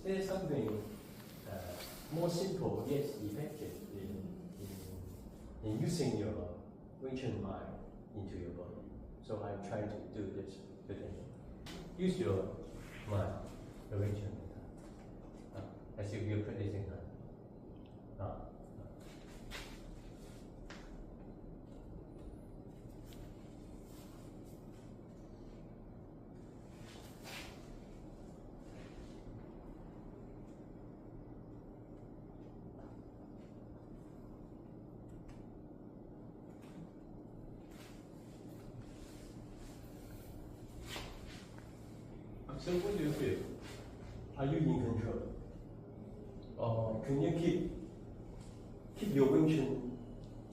there something more simple yet effective in using your wingchun mind into your body? So I'm trying to do this today. Use your mind, the wingchun, as if you're practicing that. So what do you feel? Are you in control? Or can you keep your wingchun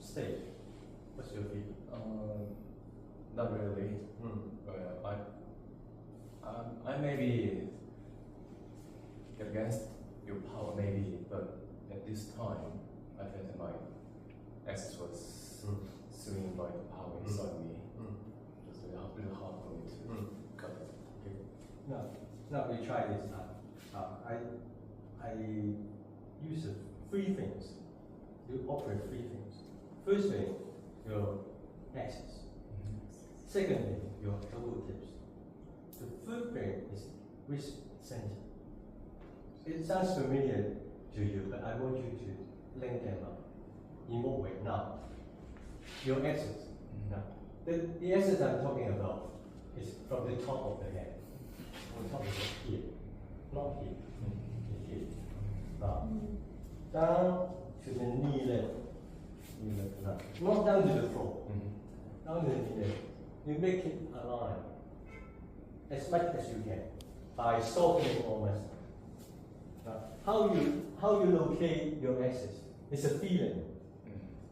state? What's your feeling? Not really. I maybe against your power maybe, but at this time I felt that my access was swinging by the power inside me. It was really hard for me to cut it. Okay. Now we try this. I use three things. You operate three things. First thing, your axis. Secondly, your elbow tips. The third thing is wrist center. It sounds familiar to you, but I want you to link them up. In what way? Now, your axis. Now, the axis I'm talking about is from the top of the head. On top of it here, not here. Here. Now, down to the knee level. Not down to the floor. Down to the knee level. You make it align as much as you can by softening almost. How you locate your axis? It's a feeling.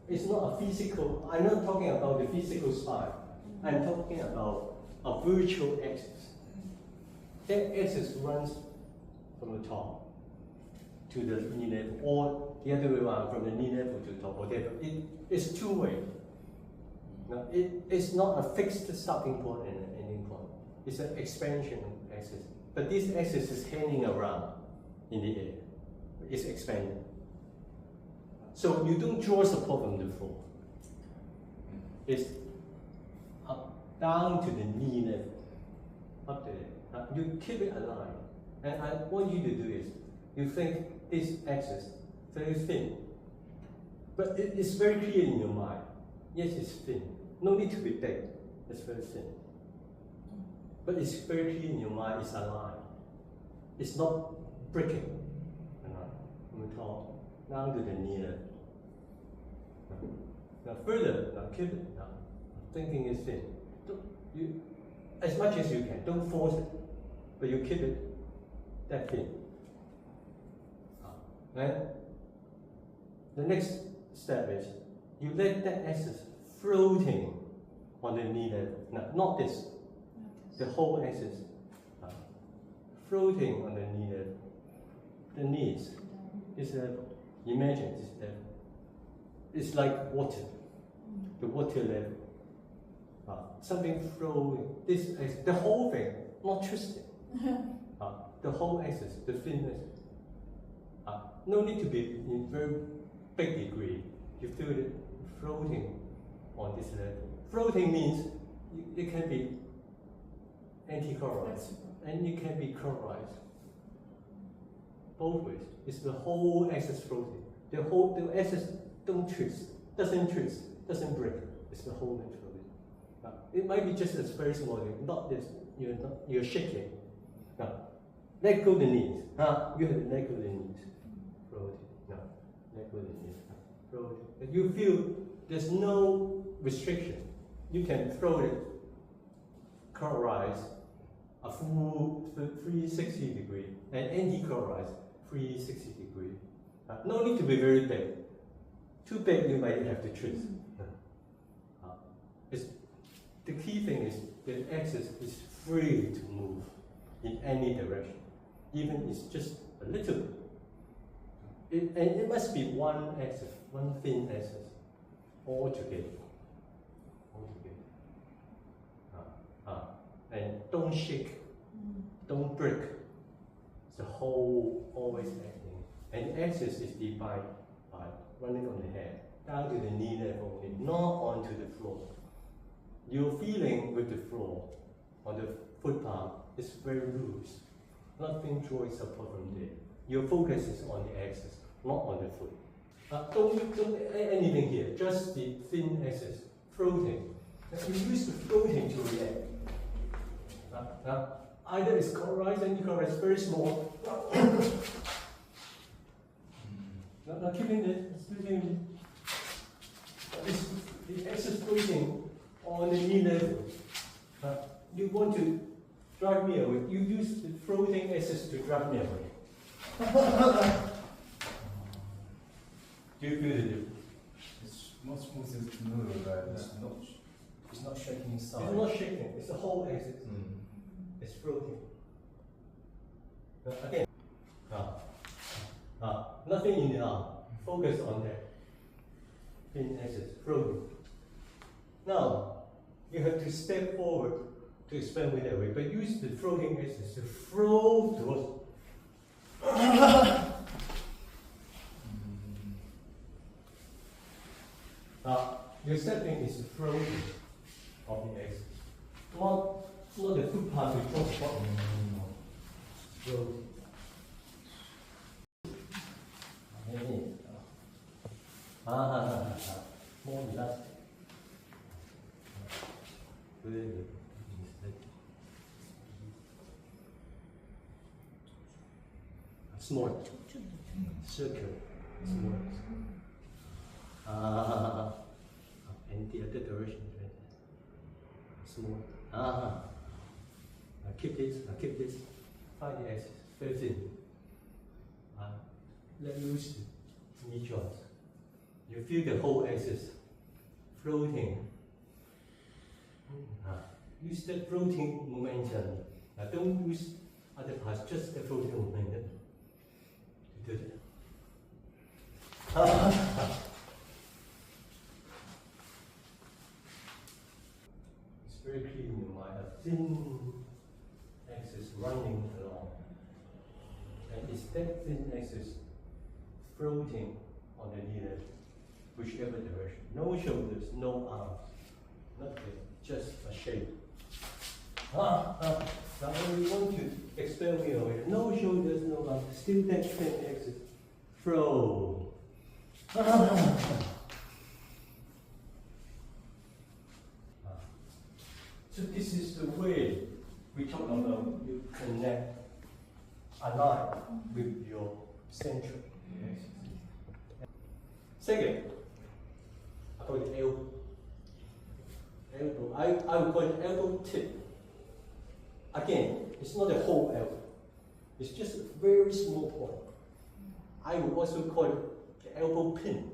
It's not a physical. I'm not talking about the physical spine. I'm talking about a virtual axis. That axis runs from the top to the knee level, or the other way around, from the knee level to the top, whatever. It's two-way. Now, it's not a fixed starting point and an ending point. It's an expansion axis. But this axis is hanging around in the air. It's expanding. So you don't draw support from the floor. It's up, down to the knee level, up there. You keep it aligned. And I want you to do is, you think this axis very thin, but it's very clear in your mind. Yes, it's thin. No need to be big. It's very thin. But it's very clear in your mind. It's aligned. It's not breaking. From the top down to the knee level. Now further, now keep it. Now thinking is thin. You, as much as you can. Don't force it, but you keep it that thin. And the next step is you let that axis floating on the knee level. Now, not this. The whole axis floating on the knee level. The knees, this level. Imagine this level. It's like water. The water level. Something flowing. This axis, the whole thing, not twisting. The whole axis, the thin axis. No need to be in very big degree. You feel it floating on this level. Floating means it can be anti-clockwise and it can be clockwise. Both ways. It's the whole axis floating. The axis don't twist, doesn't break. It's the whole thing floating. It might be just a very small thing, not this. You're shaking. Now, let go the knees. You have to let go the knees. Floating. No, let go the knees. Floating. But you feel there's no restriction. You can throw it clockwise, a full 360 degree, and anti-clockwise 360 degree. No need to be very big. Too big, you might have to twist. The key thing is the axis is free to move in any direction, even it's just a little bit. And it must be one axis, one thin axis, all together. And don't shake, don't break. The whole voice acting. And the axis is defined by running from the head down to the knee level only, not onto the floor. Your feeling with the floor on the foot palm is very loose. Nothing joint support from there. Your focus is on the axis, not on the foot. Don't anything here, just the thin axis, floating. Now you use the floating to react. Either it's horizon, it's very small. Now keeping the axis floating on the knee level. You want to drive me away, you use the floating axis to drive me away. Do you feel the difference? It's much smoother to move, but it's not shaking inside. It's not shaking, it's the whole axis. It's floating. Again, nothing in the arm. Focus on that thin axis, floating. Now, you have to step forward to expand with that way, but use the floating axis to float towards. Your stepping is floating of the axis, not the foot part to transport. Floating. More elastic. Small, circle, small. And the other direction, small. Keep this. Find the axis, very thin. Let loose the knee joints. You feel the whole axis floating. Use the floating momentum. Don't use other parts, just the floating momentum to do that. It's very clear in your mind, a thin axis running along. And it's that thin axis floating on the knee level, whichever direction. No shoulders, no arms, nothing, just a shape. Now when we want to expand here, no shoulders, no arms, still that thin axis. Flow. So this is the way we talk about you connect, align with your central. Yes. Second, I call it elbow. Elbow. I would call it elbow tip. Again, it's not a whole elbow. It's just a very small point. I would also call it the elbow pin.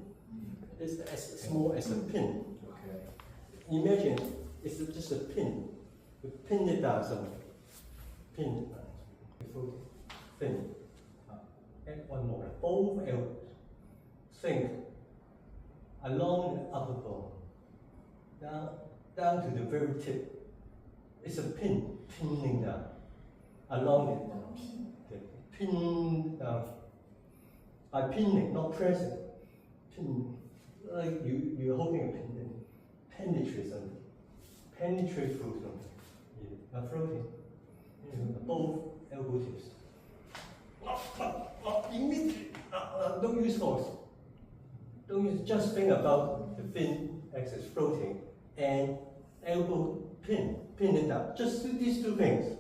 It's as small as a pin. Okay. Imagine it's just a pin. You pin it down somewhere. Pin. Pin. And one more. Both elbows. Think along the upper bone. Down to the very tip. It's a pin. Pinning down. Along the pin down. By pinning, not pressing. Pin. Like you're holding a pin and penetrate something. Penetrate through something. Not floating. Both elbow tips. Immediately. Don't use force. Don't use, just think about the thin axis floating and elbow pin it down. Just do these two things.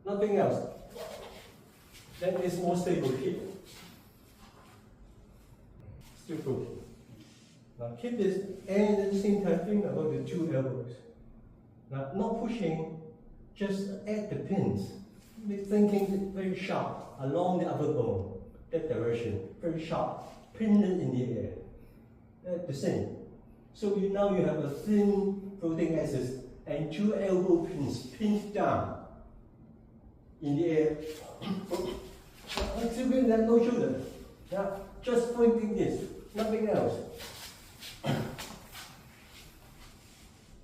Nothing else. Then it's more stable here. Still floating. Now keep this, and at the same time think about the two elbows. Now not pushing, just add the pins. Thinking very sharp along the upper bone, that direction, very sharp. Pin it in the air. The same. So now you have a thin floating axis and two elbow pins pinned down in the air. Until we have no shoulder. Now just pointing this, nothing else.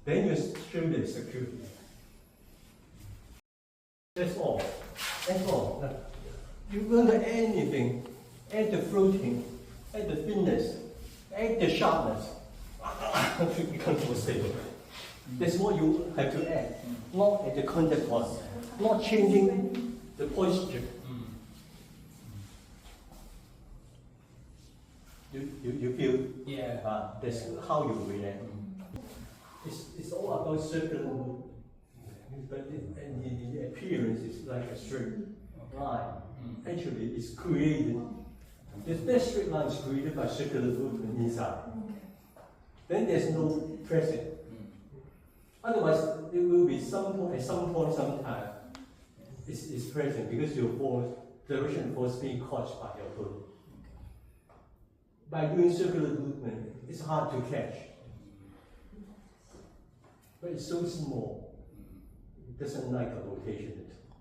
Then your shoulder is secured. That's all. That's all. You want to add anything, add the floating, add the thinness, add the sharpness. You become more stable. That's what you have to add, not at the contact point, not changing the posture. You feel? Yeah. That's how you react. It's all about circular movement, but in the appearance, it's like a straight line. Actually, it's created. That straight line is created by circular movement inside. Then there's no pressing. Otherwise, it will be at some point, sometime, it's present because your force, direction of force being caught by your foot. By doing circular movement, it's hard to catch. But it's so small, it doesn't like a rotation at all.